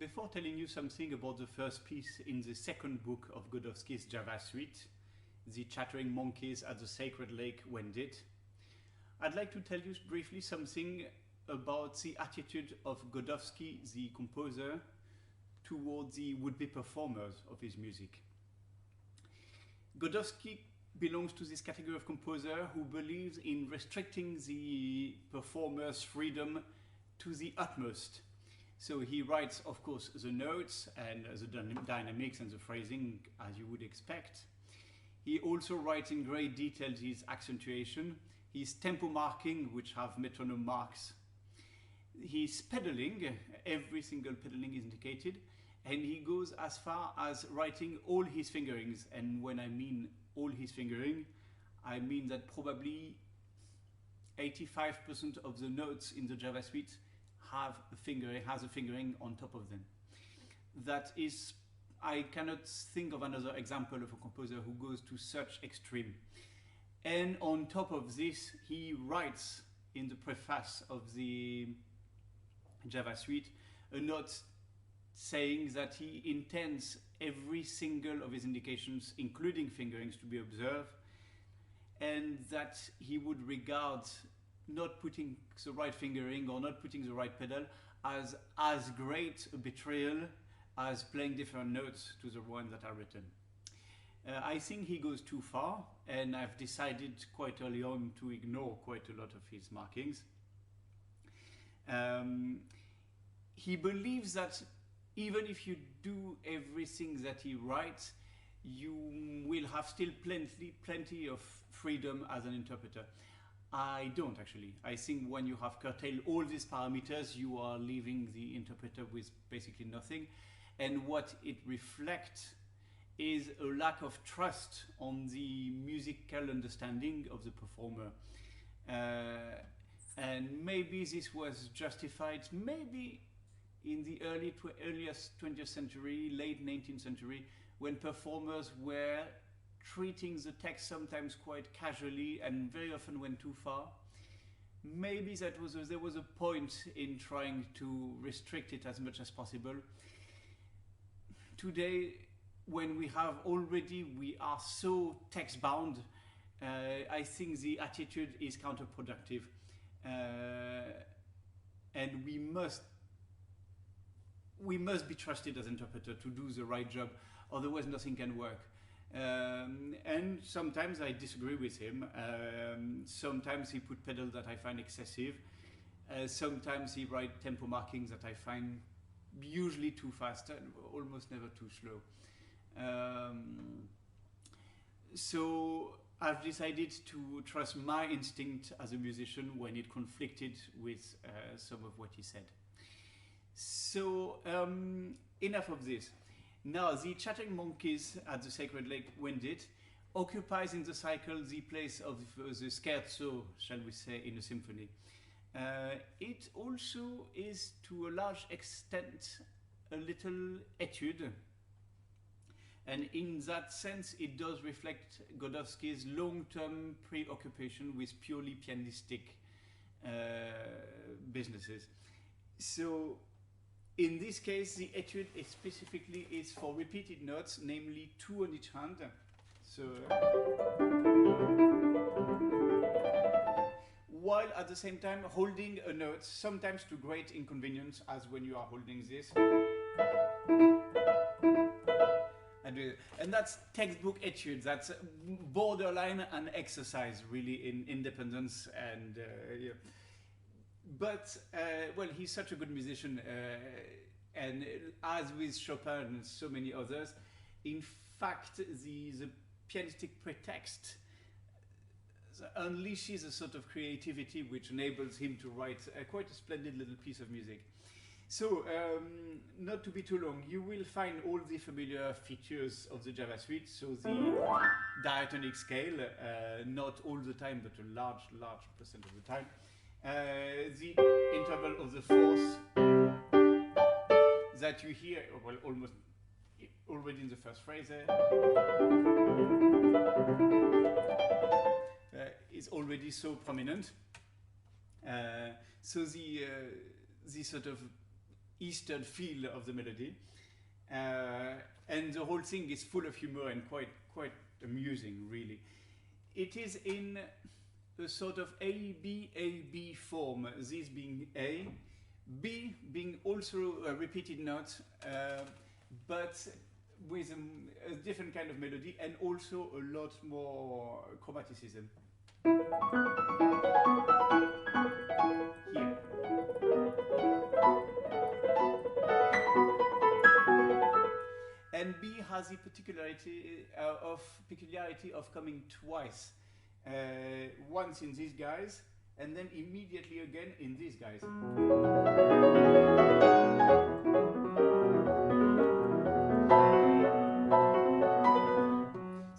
before telling you something about the first piece in the second book of Godowsky's Java suite, The Chattering Monkeys at the Sacred Lake of Wendit, I'd like to tell you briefly something about the attitude of Godowsky, the composer, toward the would-be performers of his music. Godowsky belongs to this category of composer who believes in restricting the performer's freedom to the utmost. So he writes, of course, the notes and the dynamics and the phrasing as you would expect. He also writes in great detail his accentuation, his tempo marking, which have metronome marks. His pedaling, every single pedaling is indicated, and he goes as far as writing all his fingerings. And when I mean all his fingering, I mean that probably 85% of the notes in the Java suite has a fingering on top of them. That is, I cannot think of another example of a composer who goes to such extreme. And on top of this, he writes in the preface of the Java suite a note saying that he intends every single of his indications, including fingerings, to be observed, and that he would regard not putting the right fingering or not putting the right pedal as great a betrayal as playing different notes to the ones that are written. I think he goes too far, and I've decided quite early on to ignore quite a lot of his markings. He believes that even if you do everything that he writes, you will have still plenty of freedom as an interpreter. I don't actually. I think when you have curtailed all these parameters, you are leaving the interpreter with basically nothing. And what it reflects is a lack of trust on the musical understanding of the performer. And maybe this was justified, maybe in the earliest 20th century, late 19th century, when performers were treating the text sometimes quite casually and very often went too far. Maybe there was a point in trying to restrict it as much as possible. Today, when we are so text bound, I think the attitude is counterproductive, and we must be trusted as interpreter to do the right job, otherwise nothing can work. And sometimes I disagree with him. Sometimes he put pedals that I find excessive. Sometimes he writes tempo markings that I find usually too fast and almost never too slow. So I've decided to trust my instinct as a musician when it conflicted with some of what he said. So enough of this. Now, the Chattering Monkeys at the Sacred Lake of Wendit occupies in the cycle the place of the scherzo, shall we say, in a symphony. It also is, to a large extent, a little etude. And in that sense, it does reflect Godowsky's long-term preoccupation with purely pianistic businesses. So, in this case, the etude specifically is for repeated notes, namely 2 on each hand. So, while at the same time holding a note, sometimes to great inconvenience, as when you are holding this. And that's textbook etude. That's borderline an exercise, really, in independence and yeah. But, well, he's such a good musician, and as with Chopin and so many others, in fact, the pianistic pretext unleashes a sort of creativity which enables him to write quite a splendid little piece of music. So, not to be too long, you will find all the familiar features of the Java suite. So the diatonic scale, not all the time, but a large percent of the time. The interval of the fourth that you hear, well, almost already in the first phrase there, is already so prominent. So the sort of eastern feel of the melody. And the whole thing is full of humor and quite amusing, really. It is in a sort of A-B form, this being A, B being also a repeated note, but with a different kind of melody and also a lot more chromaticism. Here. And B has the peculiarity of coming twice. Once in these guys, and then immediately again in these guys.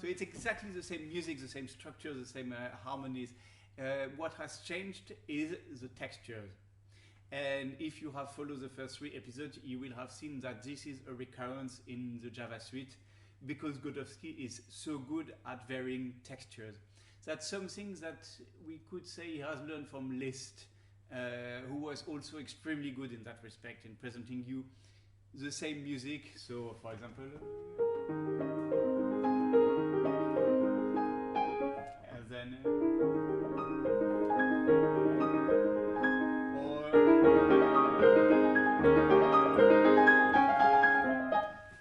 So it's exactly the same music, the same structure, the same harmonies. What has changed is the textures. And if you have followed the first 3 episodes, you will have seen that this is a recurrence in the Java suite because Godowsky is so good at varying textures. That's something that we could say he has learned from Liszt, who was also extremely good in that respect in presenting you the same music. So, for example, and then,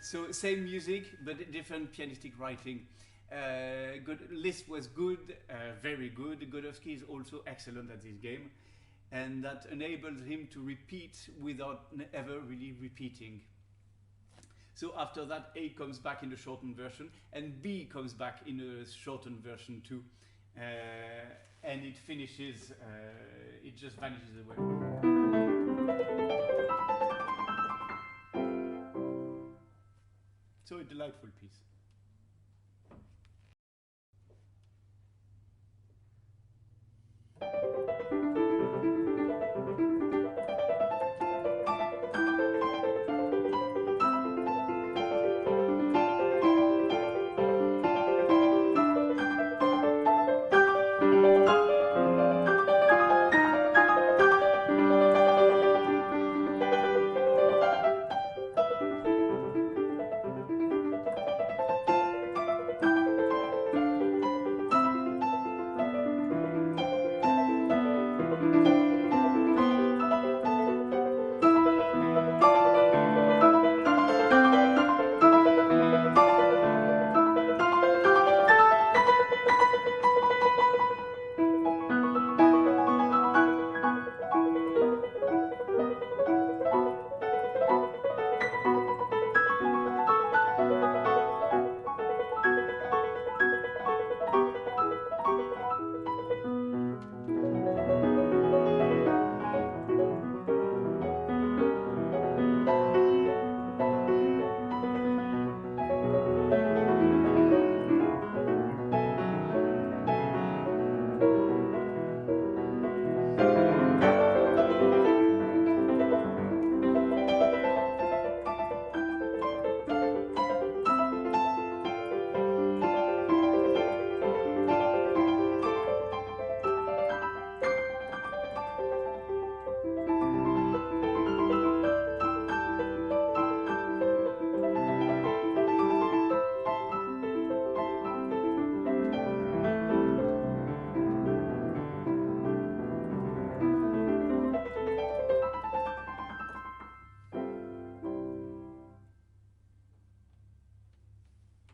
so same music but different pianistic writing. Liszt was good, very good. Godowsky is also excellent at this game, and that enables him to repeat without ever really repeating. So after that, A comes back in the shortened version, and B comes back in a shortened version too, and it finishes, it just vanishes away. So a delightful piece.